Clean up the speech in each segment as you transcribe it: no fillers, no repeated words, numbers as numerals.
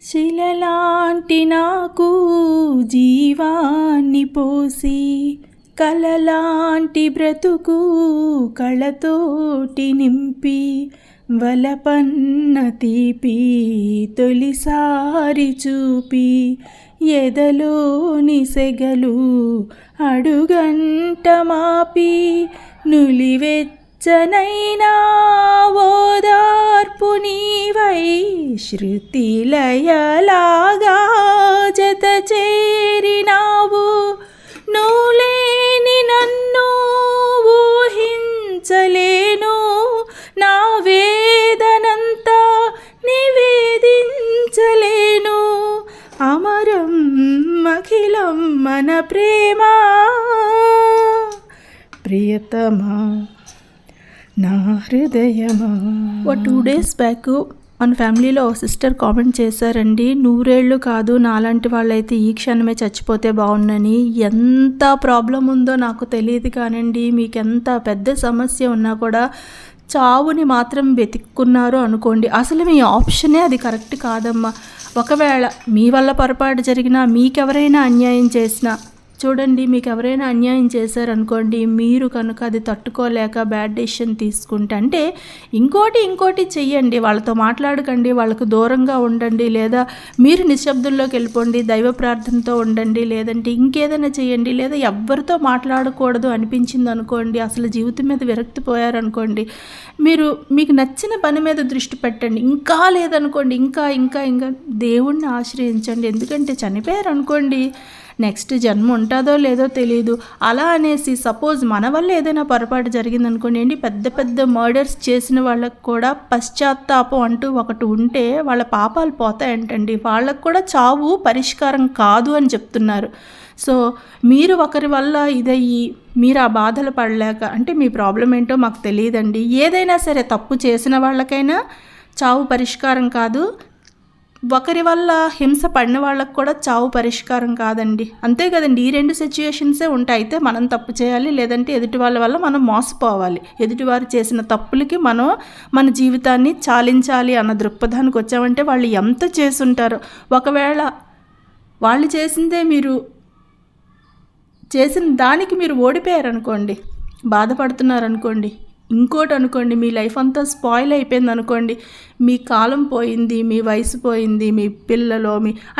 శిలలాంటి నాకు జీవాన్ని పోసి కలలాంటి బ్రతుకు కళతోటి నింపి వలపన్న తీపి తొలిసారి చూపి ఎదలోని సెగలు అడుగంట మాపి నులివెచ్చనైనా ఓదార్పు నీవై శృతిలయలాగా జత చేరినావు. నువ్వులేని నన్ను ఊహించలేను, నా వేదనంతా నివేదించలేను. అమరం అఖిలం మన ప్రేమ ప్రియతమా నా హృదయమా. 2 days బ్యాక్ మన ఫ్యామిలీలో ఒక సిస్టర్ కామెంట్ చేశారండి, 100 ఏళ్ళు కాదు నాలాంటి వాళ్ళైతే ఈ క్షణమే చచ్చిపోతే బాగుండని. ఎంత ప్రాబ్లం ఉందో నాకు తెలియదు కానండి, మీకు ఎంత పెద్ద సమస్య ఉన్నా కూడా చావుని మాత్రం వెతుక్కున్నారు అనుకోండి, అసలు మీ ఆప్షనే అది కరెక్ట్ కాదమ్మా. ఒకవేళ మీ వల్ల పొరపాటు జరిగినా, మీకెవరైనా అన్యాయం చేసినా, చూడండి మీకు ఎవరైనా అన్యాయం చేశారనుకోండి, మీరు కనుక అది తట్టుకోలేక బ్యాడ్ డెసిషన్ తీసుకుంటే, అంటే ఇంకోటి చెయ్యండి, వాళ్ళతో మాట్లాడకండి, వాళ్ళకు దూరంగా ఉండండి, లేదా మీరు నిశ్శబ్దంలోకి వెళ్ళిపోండి, దైవ ప్రార్థనతో ఉండండి, లేదంటే ఇంకేదైనా చేయండి, లేదా ఎవరితో మాట్లాడకూడదు అనిపించింది అనుకోండి, అసలు జీవితం మీద విరక్తి పోయారనుకోండి, మీకు నచ్చిన పని మీద దృష్టి పెట్టండి. ఇంకా లేదనుకోండి, ఇంకా దేవుణ్ణి ఆశ్రయించండి. ఎందుకంటే చనిపోయారు అనుకోండి, నెక్స్ట్ జన్మ ఉంటుందో లేదో తెలియదు. అలా అనేసి సపోజ్ మన వల్ల ఏదైనా పొరపాటు జరిగిందనుకోండి, ఏంటి పెద్ద మర్డర్స్ చేసిన వాళ్ళకు కూడా పశ్చాత్తాపం అంటూ ఒకటి ఉంటే వాళ్ళ పాపాలు పోతాయంటండి. వాళ్ళకు కూడా చావు పరిష్కారం కాదు అని చెప్తున్నారు. సో మీరు ఒకరి వల్ల ఇదయ్యి మీరు ఆ బాధలు పడలేక, అంటే మీ ప్రాబ్లం ఏంటో మాకు తెలియదండి, ఏదైనా సరే తప్పు చేసిన వాళ్ళకైనా చావు పరిష్కారం కాదు, ఒకరి వల్ల హింస పడిన వాళ్ళకు కూడా చావు పరిష్కారం కాదండి. అంతే కదండి, ఈ 2 సిచ్యుయేషన్సే ఉంటాయి. అయితే మనం తప్పు చేయాలి, లేదంటే ఎదుటి వాళ్ళ వల్ల మనం మోసపోవాలి. ఎదుటివారు చేసిన తప్పులకి మనం మన జీవితాన్ని చాలించాలి అన్న దృక్పథానికి వచ్చామంటే వాళ్ళు ఎంత చేసుంటారో. ఒకవేళ వాళ్ళు చేసిందే మీరు చేసిన దానికి మీరు ఓడిపోయారనుకోండి, బాధపడుతున్నారనుకోండి, ఇంకోటి అనుకోండి, మీ లైఫ్ అంతా స్పాయిల్ అయిపోయింది అనుకోండి, మీ కాలం పోయింది, మీ వయసు పోయింది, మీ పిల్లలు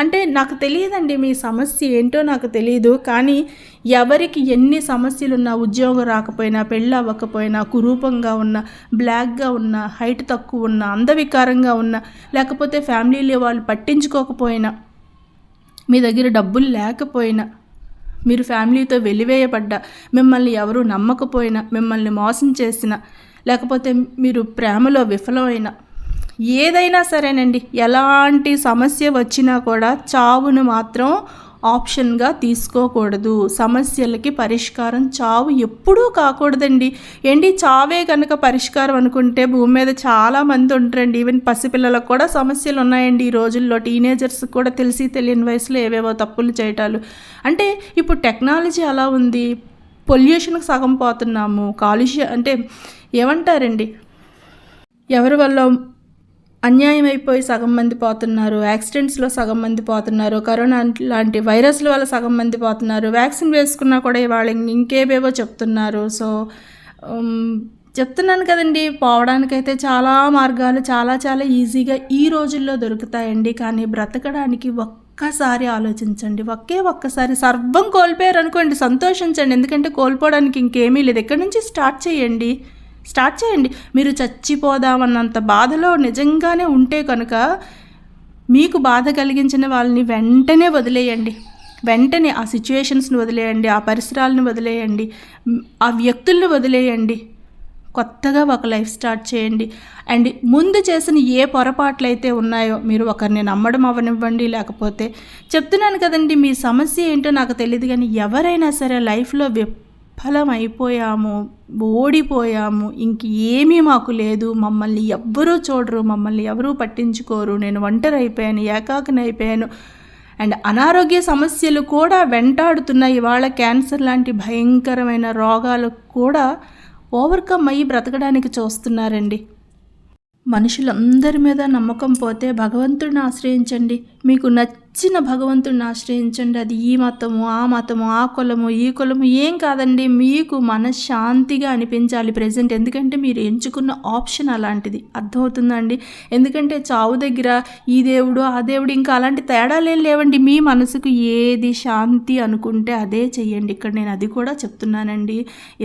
అంటే నాకు తెలియదండి మీ సమస్య ఏంటో నాకు తెలియదు. కానీ ఎవరికి ఎన్ని సమస్యలు ఉన్నా, ఉద్యోగం రాకపోయినా, పెళ్ళి అవ్వకపోయినా, కురూపంగా ఉన్న, బ్లాక్గా ఉన్న, హైట్ తక్కువ ఉన్న, అందవికారంగా ఉన్న, లేకపోతే ఫ్యామిలీలో వాళ్ళు పట్టించుకోకపోయినా, మీ దగ్గర డబ్బులు లేకపోయినా, మీరు ఫ్యామిలీతో వెలివేయబడ్డా, మిమ్మల్ని ఎవరు నమ్మకపోయినా, మిమ్మల్ని మోసం చేసినా, లేకపోతే మీరు ప్రేమలో విఫలమైనా, ఏదైనా సరేనండి, ఎలాంటి సమస్య వచ్చినా కూడా చావును మాత్రం ఆప్షన్గా తీసుకోకూడదు. సమస్యలకి పరిష్కారం చావు ఎప్పుడూ కాకూడదండి. ఏంటి చావే కనుక పరిష్కారం అనుకుంటే భూమి మీద చాలామంది ఉంటారండి. ఈవెన్ పసిపిల్లలకు కూడా సమస్యలు ఉన్నాయండి ఈ రోజుల్లో. టీనేజర్స్ కూడా తెలిసి తెలియని వయసులో ఏవేవో తప్పులు చేయటాలు. అంటే ఇప్పుడు టెక్నాలజీ అలా ఉంది, పొల్యూషన్కి సగం పోతున్నాము, కాలుష్యం అంటే ఏమంటారండి, ఎవరి వల్ల అన్యాయం అయిపోయి సగం మంది పోతున్నారు, యాక్సిడెంట్స్లో సగం మంది పోతున్నారు, కరోనా లాంటి వైరస్ల వల్ల సగం మంది పోతున్నారు, వ్యాక్సిన్ వేసుకున్నా కూడా వాళ్ళు ఇంకేవేవో చెప్తున్నారు. సో చెప్తున్నాను కదండి, పోవడానికైతే చాలా మార్గాలు చాలా ఈజీగా ఈ రోజుల్లో దొరుకుతాయండి. కానీ బ్రతకడానికి ఒక్కసారి ఆలోచించండి, ఒక్కసారి సర్వం కోల్పోయారు అనుకోండి, సంతోషించండి. ఎందుకంటే కోల్పోవడానికి ఇంకేమీ లేదు. ఎక్కడి నుంచి స్టార్ట్ చేయండి. మీరు చచ్చిపోదామన్నంత బాధలో నిజంగానే ఉంటే కనుక మీకు బాధ కలిగించిన వాళ్ళని వెంటనే వదిలేయండి. వెంటనే ఆ సిచ్యుయేషన్స్ని వదిలేయండి, ఆ పరిసరాలను వదిలేయండి, ఆ వ్యక్తులను వదిలేయండి. కొత్తగా ఒక లైఫ్ స్టార్ట్ చేయండి. అండ్ ముందు చేసిన ఏ పొరపాట్లు అయితే ఉన్నాయో, మీరు ఒకరిని నమ్మడం అవ్వనివ్వండి, లేకపోతే చెప్తున్నాను కదండి, మీ సమస్య ఏంటో నాకు తెలియదు, కానీ ఎవరైనా సరే లైఫ్లో విఫలం అయిపోయాము, ఓడిపోయాము, ఇంక ఏమీ మాకు లేదు, మమ్మల్ని ఎవ్వరూ చూడరు, మమ్మల్ని ఎవరూ పట్టించుకోరు, నేను ఒంటరి అయిపోయాను, ఏకాకిని అయిపోయాను, అండ్ అనారోగ్య సమస్యలు కూడా వెంటాడుతున్నాయి. ఇవాళ క్యాన్సర్ లాంటి భయంకరమైన రోగాలు కూడా ఓవర్కమ్ అయ్యి బ్రతకడానికి చూస్తున్నారండి. మనుషులందరి మీద నమ్మకం పోతే భగవంతుడిని ఆశ్రయించండి. మీకు నచ్చిన భగవంతుడిని ఆశ్రయించండి. అది ఈ మతము, ఆ మతము, ఆ కులము, ఈ కులము ఏం కాదండి. మీకు మనశ్శాంతిగా అనిపించాలి ప్రెజెంట్. ఎందుకంటే మీరు ఎంచుకున్న ఆప్షన్ అలాంటిది. అర్థమవుతుందండి? ఎందుకంటే చావు దగ్గర ఈ దేవుడు, ఆ దేవుడు ఇంకా అలాంటి తేడాలేం లేవండి. మీ మనసుకు ఏది శాంతి అనుకుంటే అదే చెయ్యండి. ఇక్కడ నేను అది కూడా చెప్తున్నానండి.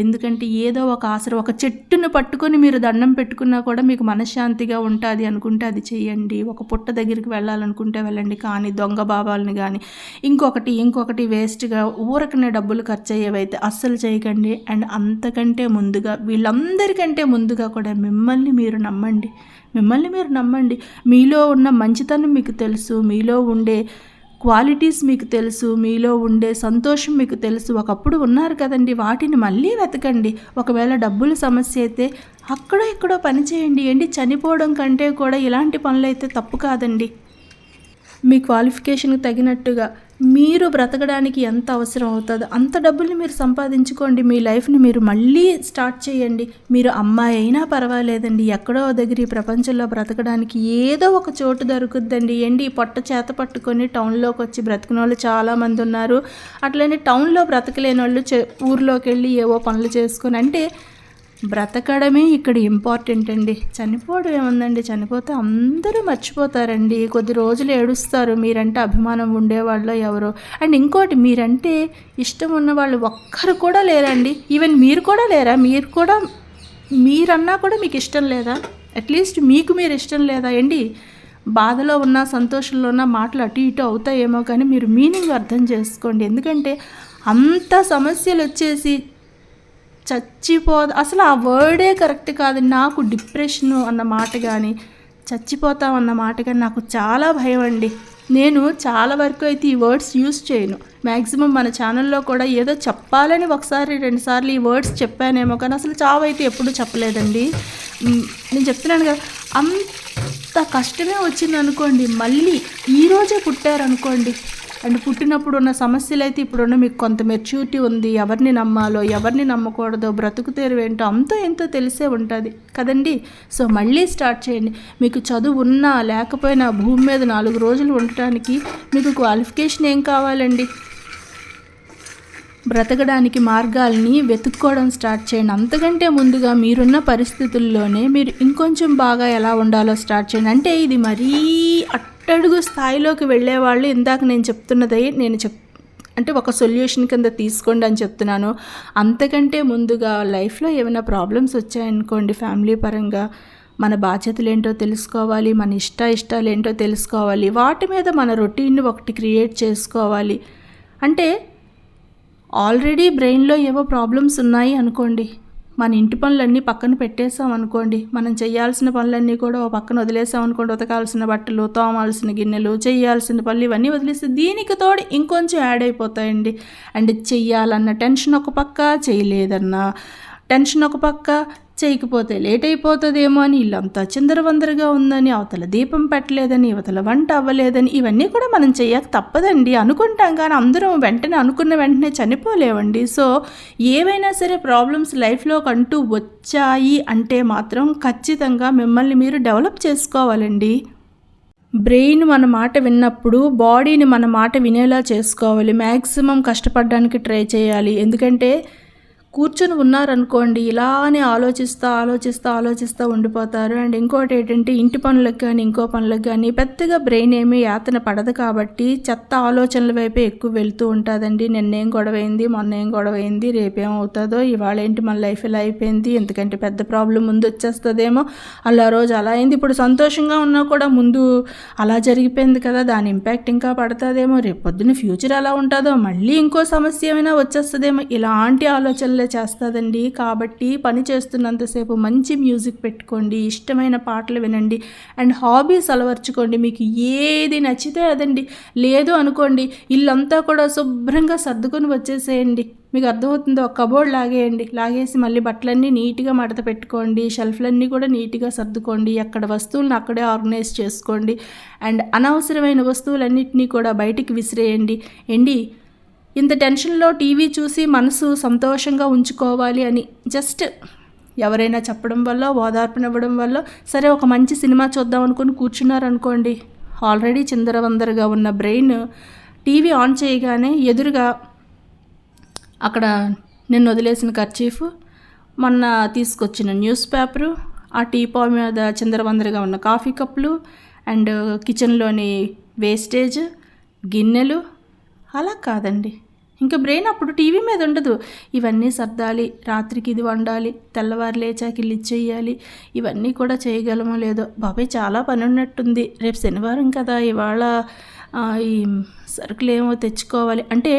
ఎందుకంటే ఏదో ఒక ఆసరా, ఒక చెట్టును పట్టుకొని మీరు దండం పెట్టుకున్నా కూడా మీకు మనశ్శాంతిగా ఉంటుంది అనుకుంటే అది చెయ్యండి. ఒక పుట్ట దగ్గరికి వెళ్ళాలనుకుంటే వెళ్ళండి. కానీ దొంగ బాబాలని కానీ ఇంకొకటి వేస్ట్గా ఊరకనే డబ్బులు ఖర్చు అయ్యేవైతే అస్సలు చేయకండి. అండ్ అంతకంటే ముందుగా, వీళ్ళందరికంటే ముందుగా కూడా మిమ్మల్ని మీరు నమ్మండి. మీలో ఉన్న మంచితనం మీకు తెలుసు, మీలో ఉండే క్వాలిటీస్ మీకు తెలుసు, మీలో ఉండే సంతోషం మీకు తెలుసు. ఒకప్పుడు ఉన్నారు కదండి, వాటిని మళ్ళీ వెతకండి. ఒకవేళ డబ్బుల సమస్య అయితే అక్కడో ఇక్కడో పని చేయండి. చనిపోవడం కంటే కూడా ఇలాంటి పనులు అయితే తప్పు కాదండి. మీ క్వాలిఫికేషన్కి తగినట్టుగా మీరు బ్రతకడానికి ఎంత అవసరం అవుతుందో అంత డబ్బుల్ని మీరు సంపాదించుకోండి. మీ లైఫ్ని మీరు మళ్ళీ స్టార్ట్ చేయండి. మీరు అమ్మాయి అయినా పర్వాలేదండి, ఎక్కడో దగ్గర ఈ ప్రపంచంలో బ్రతకడానికి ఏదో ఒక చోటు దొరుకుద్దండి. ఈ పొట్ట చేత పట్టుకొని టౌన్లోకి వచ్చి బ్రతికిన వాళ్ళు చాలామంది ఉన్నారు. అట్లనే టౌన్లో బ్రతకలేని వాళ్ళు ఊర్లోకి వెళ్ళి ఏవో పనులు చేసుకొని, అంటే బ్రతకడమే ఇక్కడ ఇంపార్టెంట్ అండి. చనిపోవడం ఏముందండి, చనిపోతే అందరూ మర్చిపోతారండి. కొద్ది రోజులు ఏడుస్తారు మీరంటే అభిమానం ఉండేవాళ్ళు ఎవరో. అండ్ ఇంకోటి, మీరంటే ఇష్టం ఉన్న వాళ్ళు ఒక్కరు కూడా లేరండి. ఈవెన్ మీరు కూడా లేరా? మీరన్నా కూడా మీకు ఇష్టం లేదా? అట్లీస్ట్ మీకు మీరు ఇష్టం లేదా బాధలో ఉన్న, సంతోషంలో ఉన్న మాటలు అటు ఇటు అవుతాయేమో, కానీ మీరు మీనింగ్ అర్థం చేసుకోండి. ఎందుకంటే అంత సమస్యలు వచ్చేసి అసలు ఆ వర్డే కరెక్ట్ కాదు. నాకు డిప్రెషను అన్న మాట కానీ, చచ్చిపోతాం అన్న మాట కానీ నాకు చాలా భయం అండి. నేను చాలా వరకు అయితే ఈ వర్డ్స్ యూజ్ చేయను. మ్యాక్సిమం మన ఛానల్లో కూడా ఏదో చెప్పాలని 1-2 సార్లు ఈ వర్డ్స్ చెప్పానేమో, కానీ అసలు చావు అయితే ఎప్పుడూ చెప్పలేదండి. నేను చెప్తున్నాను కదా, అంత కష్టమే వచ్చింది అనుకోండి, మళ్ళీ ఈరోజే పుట్టారనుకోండి, అండ్ పుట్టినప్పుడు ఉన్న సమస్యలు అయితే ఇప్పుడున్న మీకు కొంత మెచ్యూరిటీ ఉంది. ఎవరిని నమ్మాలో, ఎవరిని నమ్మకూడదో, బ్రతుకు తెరువేంటో అంతో ఎంతో తెలిసే ఉంటుంది కదండి. సో మళ్ళీ స్టార్ట్ చేయండి. మీకు చదువు ఉన్నా లేకపోయినా భూమి మీద 4 రోజులు ఉండటానికి మీకు క్వాలిఫికేషన్ ఏం కావాలండి? బ్రతకడానికి మార్గాల్ని వెతుక్కోవడం స్టార్ట్ చేయండి. అంతకంటే ముందుగా మీరున్న పరిస్థితుల్లోనే మీరు ఇంకొంచెం బాగా ఎలా ఉండాలో స్టార్ట్ చేయండి. అంటే ఇది మరీ అట్టడుగు స్థాయిలోకి వెళ్ళేవాళ్ళు ఇందాక నేను చెప్తున్నది అంటే ఒక సొల్యూషన్ కింద తీసుకోండి అని చెప్తున్నాను. అంతకంటే ముందుగా లైఫ్లో ఏమైనా ప్రాబ్లమ్స్ వచ్చాయనుకోండి, ఫ్యామిలీ పరంగా మన బాధ్యతలు ఏంటో తెలుసుకోవాలి, మన ఇష్టాలు ఏంటో తెలుసుకోవాలి, వాటి మీద మన రొటీన్ని ఒకటి క్రియేట్ చేసుకోవాలి. అంటే ఆల్రెడీ బ్రెయిన్లో ఏవో ప్రాబ్లమ్స్ ఉన్నాయి అనుకోండి, మన ఇంటి పనులన్నీ పక్కన పెట్టేసాం అనుకోండి, మనం చేయాల్సిన పనులన్నీ కూడా ఓ పక్కన వదిలేసాం అనుకోండి, ఉతకాల్సిన బట్టలు, తోమాల్సిన గిన్నెలు, చేయాల్సిన పనులు ఇవన్నీ వదిలేస్తే దీనికి తోడు ఇంకొంచెం యాడ్ అయిపోతాయండి. అండ్ చెయ్యాలన్న టెన్షన్ ఒక పక్క, చేయలేదన్న టెన్షన్ ఒక పక్క, చేయకపోతే లేట్ అయిపోతుందేమో అని, ఇల్లంతా చిందరవందరగా ఉందని, అవతల దీపం పెట్టలేదని, అవతల వంట అవ్వలేదని, ఇవన్నీ కూడా మనం చెయ్యక తప్పదండి. అనుకుంటాం కానీ అందరం అనుకున్న వెంటనే చనిపోలేవండి. సో ఏవైనా సరే ప్రాబ్లమ్స్ లైఫ్లోకి అంటూ వచ్చాయి అంటే మాత్రం ఖచ్చితంగా మిమ్మల్ని మీరు డెవలప్ చేసుకోవాలండి. బ్రెయిన్ మన మాట విన్నప్పుడు బాడీని మన మాట వినేలా చేసుకోవాలి. మ్యాక్సిమం కష్టపడడానికి ట్రై చేయాలి. ఎందుకంటే కూర్చొని ఉన్నారనుకోండి, ఇలానే ఆలోచిస్తూ ఉండిపోతారు. అండ్ ఇంకోటి ఏంటంటే, ఇంటి పనులకు కానీ ఇంకో పనులకు కానీ పెద్దగా బ్రెయిన్ ఏమీ యాతన పడదు కాబట్టి చెత్త ఆలోచనల వైపే ఎక్కువ వెళ్తూ ఉంటుందండి. నిన్నేం గొడవైంది, మొన్న ఏం గొడవైంది, రేపేమవుతుందో, ఇవాళ ఏంటి మన లైఫ్ ఇలా అయిపోయింది, ఎందుకంటే పెద్ద ప్రాబ్లం ముందు వచ్చేస్తుందేమో, అలా రోజు అలా అయింది, ఇప్పుడు సంతోషంగా ఉన్నా కూడా ముందు అలా జరిగిపోయింది కదా, దాని ఇంపాక్ట్ ఇంకా పడుతుందేమో, రేపు పొద్దున్న ఫ్యూచర్ ఎలా ఉంటుందో, మళ్ళీ ఇంకో సమస్య ఏమైనా వచ్చేస్తుందేమో, ఇలాంటి ఆలోచనలు చేస్తుందండి. కాబట్టి పని చేస్తున్నంతసేపు మంచి మ్యూజిక్ పెట్టుకోండి, ఇష్టమైన పాటలు వినండి, అండ్ హాబీస్ అలవర్చుకోండి. మీకు ఏది నచ్చితే అదండి. లేదు అనుకోండి, ఇల్లంతా కూడా శుభ్రంగా సర్దుకొని వచ్చేసేయండి. మీకు అర్థమవుతుందో, ఒక కబోర్డ్ లాగేసి మళ్ళీ బట్టలన్నీ నీట్గా మడత పెట్టుకోండి, షెల్ఫ్లన్నీ కూడా నీట్గా సర్దుకోండి, అక్కడ వస్తువులను అక్కడే ఆర్గనైజ్ చేసుకోండి, అండ్ అనవసరమైన వస్తువులన్నింటినీ కూడా బయటికి విసిరేయండి. ఇంత టెన్షన్లో టీవీ చూసి మనసు సంతోషంగా ఉంచుకోవాలి అని జస్ట్ ఎవరైనా చెప్పడం వల్ల, ఓదార్పునివ్వడం వల్ల సరే ఒక మంచి సినిమా చూద్దాం అనుకుని కూర్చున్నారనుకోండి, ఆల్రెడీ చిందరవందరగా ఉన్న బ్రెయిన్ టీవీ ఆన్ చేయగానే ఎదురుగా అక్కడ నిన్న వదిలేసిన కర్చీఫ్, మొన్న తీసుకొచ్చిన న్యూస్ పేపరు, ఆ టీపా మీద చిందరవందరగా ఉన్న కాఫీ కప్పులు అండ్ కిచెన్లోని వేస్టేజ్, గిన్నెలు. అలా కాదండి, ఇంకా బ్రెయిన్ అప్పుడు టీవీ మీద ఉండదు. ఇవన్నీ సర్దాలి, రాత్రికి ఇది వండాలి, తెల్లవారు లేచాక ఇల్లు ఇచ్చేయాలి, ఇవన్నీ కూడా చేయగలమో లేదో, బాబాయ్ చాలా పని ఉన్నట్టుంది, రేపు శనివారం కదా, ఇవాళ ఈ సరుకులు ఏమో తెచ్చుకోవాలి అంటే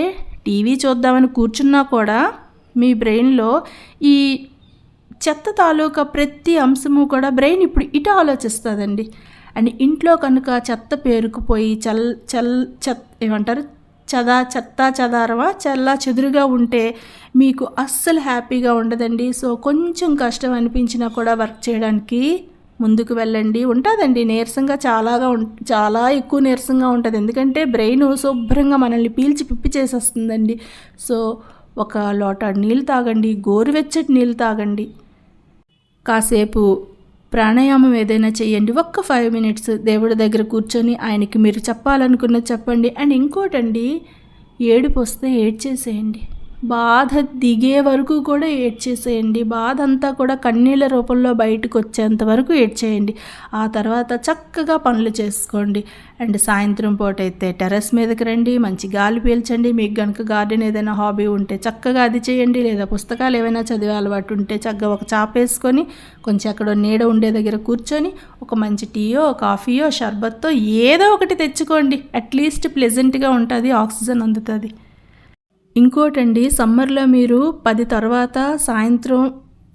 టీవీ చూద్దామని కూర్చున్నా కూడా మీ బ్రెయిన్లో ఈ చెత్త తాలూకా ప్రతి అంశము కూడా బ్రెయిన్ ఇప్పుడు ఇటు ఆలోచిస్తుందండి. అండ్ ఇంట్లో కనుక చెత్త పేరుకుపోయి ఏమంటారు చెదారమా చల్లా చెదురుగా ఉంటే మీకు అస్సలు హ్యాపీగా ఉండదండి. సో కొంచెం కష్టం అనిపించినా కూడా వర్క్ చేయడానికి ముందుకు వెళ్ళండి. ఉంటుందండి నీరసంగా, చాలా ఎక్కువ నీరసంగా ఉంటుంది. ఎందుకంటే బ్రెయిన్ శుభ్రంగా మనల్ని పీల్చి పిప్పి చేసేస్తుందండి. సో ఒక లోట నీళ్ళు తాగండి, గోరువెచ్చటి నీళ్ళు తాగండి, కాసేపు ప్రాణాయామం ఏదైనా చేయండి, ఒక్క 5 minutes దేవుడి దగ్గర కూర్చొని ఆయనకి మీరు చెప్పాలనుకున్నది చెప్పండి. అండ్ ఇంకోటండి, ఏడుపు వస్తే ఏడ్చేసేయండి, బాధ దిగే వరకు కూడా ఏడ్చేసేయండి, బాధ అంతా కూడా కన్నీళ్ళ రూపంలో బయటకు వచ్చేంత వరకు ఏడ్చేయండి. ఆ తర్వాత చక్కగా పనులు చేసుకోండి. అండ్ సాయంత్రం పూట అయితే టెర్రస్ మీదకి రండి, మంచి గాలి పీల్చండి. మీకు కనుక గార్డెన్ ఏదైనా హాబీ ఉంటే చక్కగా అది చేయండి, లేదా పుస్తకాలు ఏమైనా చదివే అలవాటు ఉంటే చక్కగా ఒక చాప వేసుకొని కొంచెం అక్కడ నీడ ఉండే దగ్గర కూర్చొని ఒక మంచి టీయో, కాఫీయో, షర్బత్తో ఏదో ఒకటి తెచ్చుకోండి. అట్లీస్ట్ ప్లెజెంట్గా ఉంటుంది, ఆక్సిజన్ అందుతుంది. ఇంకోటండి, సమ్మర్లో మీరు 10 తర్వాత సాయంత్రం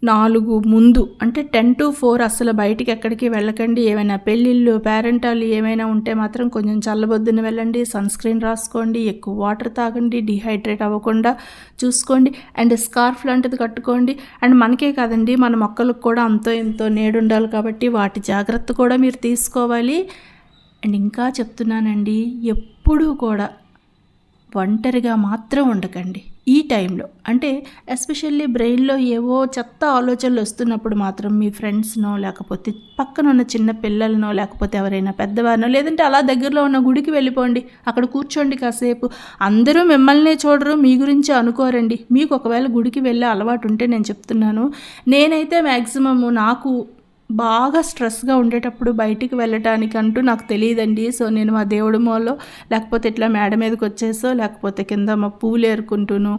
4 ముందు అంటే 10 to 4 అసలు బయటికి ఎక్కడికి వెళ్ళకండి. ఏమైనా పెళ్ళిళ్ళు, పేరెంటాలు ఏమైనా ఉంటే మాత్రం కొంచెం చల్లబొద్దున వెళ్ళండి, సన్ స్క్రీన్ రాసుకోండి, ఎక్కువ వాటర్ తాగండి, డిహైడ్రేట్ అవ్వకుండా చూసుకోండి. అండ్ స్కార్ఫ్ లాంటిది కట్టుకోండి. అండ్ మనకే కాదండి, మన మొక్కలకు కూడా అంతో ఎంతో నీడ ఉండాలి కాబట్టి వాటి జాగ్రత్త కూడా మీరు తీసుకోవాలి. అండ్ ఇంకా చెప్తున్నానండి, ఎప్పుడూ కూడా ఒంటరిగా మాత్రం ఉండకండి ఈ టైంలో. అంటే ఎస్పెషల్లీ బ్రెయిన్లో ఏవో చెత్త ఆలోచనలు వస్తున్నప్పుడు మాత్రం మీ ఫ్రెండ్స్నో, లేకపోతే పక్కన ఉన్న చిన్న పిల్లలనో, లేకపోతే ఎవరైనా పెద్దవారినో, లేదంటే అలా దగ్గరలో ఉన్న గుడికి వెళ్ళిపోండి, అక్కడ కూర్చోండి కాసేపు. అందరూ మిమ్మల్నే చూడరు, మీ గురించి అనుకోరండి. మీకు ఒకవేళ గుడికి వెళ్ళే అలవాటు ఉంటే నేను చెప్తున్నాను, నేనైతే మ్యాక్సిమము నాకు బాగా స్ట్రెస్గా ఉండేటప్పుడు బయటికి వెళ్ళటానికంటూ నాకు తెలియదండి. సో నేను మా దేవుడి మూలలో, లేకపోతే ఇట్లా మేడ మీదకి వచ్చేసో, లేకపోతే కింద మా పూలు ఏరుకుంటూను,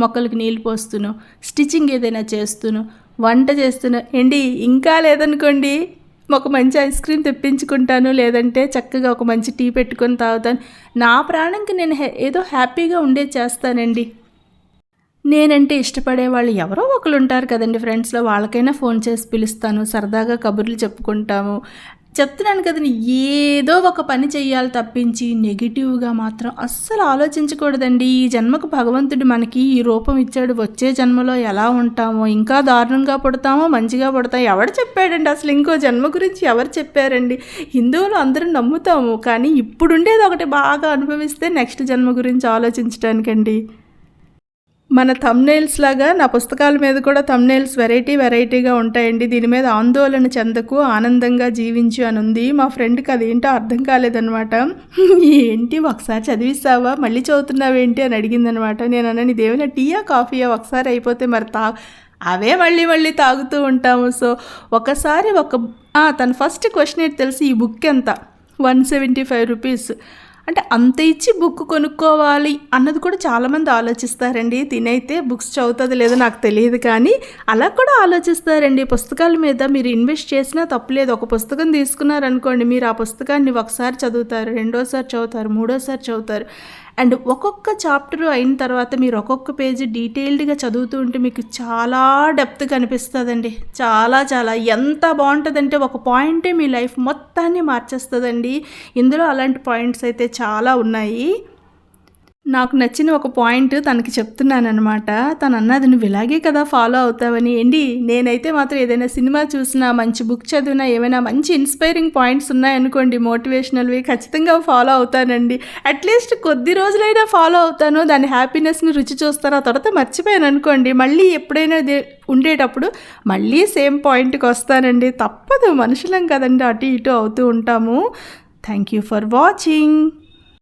మొక్కలకి నీళ్ళు పోస్తూను, స్టిచ్చింగ్ ఏదైనా చేస్తూను, వంట చేస్తూను. ఏంటి ఇంకా లేదనుకోండి, ఒక మంచి ఐస్ క్రీమ్ తెప్పించుకుంటాను, లేదంటే చక్కగా ఒక మంచి టీ పెట్టుకొని తాగుతాను. నా ప్రాణంకి నేను ఏదో హ్యాపీగా ఉండేది చేస్తానండి. నేనంటే ఇష్టపడే వాళ్ళు ఎవరో ఒకరు ఉంటారు కదండి ఫ్రెండ్స్లో, వాళ్ళకైనా ఫోన్ చేసి పిలుస్తాను, సరదాగా కబుర్లు చెప్పుకుంటాము. చెప్తున్నాను కదండి, ఏదో ఒక పని చెయ్యాలి తప్పించి నెగిటివ్గా మాత్రం అస్సలు ఆలోచించకూడదండి. ఈ జన్మకు భగవంతుడు మనకి ఈ రూపం ఇచ్చాడు, వచ్చే జన్మలో ఎలా ఉంటామో, ఇంకా దారుణంగా పుడతామో మంచిగా పుడతామో ఎవరు చెప్పాడండి? అసలు ఇంకో జన్మ గురించి ఎవరు చెప్పారండి? హిందువులు అందరూ నమ్ముతాము, కానీ ఇప్పుడుండేది ఒకటి బాగా అనుభవిస్తే నెక్స్ట్ జన్మ గురించి ఆలోచించడానికండి. మన థంబ్నెయిల్స్ లాగా నా పుస్తకాల మీద కూడా థంబ్నెయిల్స్ వెరైటీగా ఉంటాయండి. దీని మీద ఆందోళన చెందకు, ఆనందంగా జీవించు అని ఉంది. మా ఫ్రెండ్కి అదేంటో అర్థం కాలేదనమాట. ఏంటి ఒకసారి చదివిస్తావా, మళ్ళీ చదువుతున్నావేంటి అని అడిగిందనమాట. నేను అన్నాను, ఇదేమైనా టీయా కాఫీయా, ఒకసారి అయిపోతే మరి అవే మళ్ళీ తాగుతూ ఉంటాము. సో ఒకసారి తన ఫస్ట్ క్వశ్చన్ ఏంటి తెలిసి, ఈ బుక్ ఎంత? 175 రూపీస్. అంటే అంత ఇచ్చి బుక్ కొనుక్కోవాలి అన్నది కూడా చాలామంది ఆలోచిస్తారండి. తినైతే బుక్స్ చదువుతుంది లేదో నాకు తెలియదు, కానీ అలా కూడా ఆలోచిస్తారండి. పుస్తకాల మీద మీరు ఇన్వెస్ట్ చేసినా తప్పులేదు. ఒక పుస్తకం తీసుకున్నారనుకోండి, మీరు ఆ పుస్తకాన్ని ఒకసారి చదువుతారు, రెండోసారి చదువుతారు, మూడోసారి చదువుతారు. అండ్ ఒక్కొక్క చాప్టర్ అయిన తర్వాత మీరు ఒక్కొక్క పేజీ డీటెయిల్డ్గా చదువుతూ ఉంటే మీకు చాలా డెప్త్గా అనిపిస్తుందండి. చాలా ఎంత బాగుంటుందంటే ఒక పాయింటే మీ లైఫ్ మొత్తాన్ని మార్చేస్తుందండి. ఇందులో అలాంటి పాయింట్స్ అయితే చాలా ఉన్నాయి. నాకు నచ్చిన ఒక పాయింట్ తనకి చెప్తున్నానమాట. తను అన్నది నువ్వు ఇలాగే కదా ఫాలో అవుతావని. ఏంటి నేనైతే మాత్రం ఏదైనా సినిమా చూసినా, మంచి బుక్ చదివినా, ఏమైనా మంచి ఇన్స్పైరింగ్ పాయింట్స్ ఉన్నాయనుకోండి మోటివేషనల్వి, ఖచ్చితంగా ఫాలో అవుతానండి. అట్లీస్ట్ కొద్ది రోజులైనా ఫాలో అవుతాను, దాని హ్యాపీనెస్ని రుచి చూస్తాను. ఆ తర్వాత మర్చిపోయాను అనుకోండి, మళ్ళీ ఎప్పుడైనా ఉండేటప్పుడు మళ్ళీ సేమ్ పాయింట్కి వస్తానండి. తప్పదు, మనుషులం కదండి, అటు ఇటు అవుతూ ఉంటాము. Thank you for watching.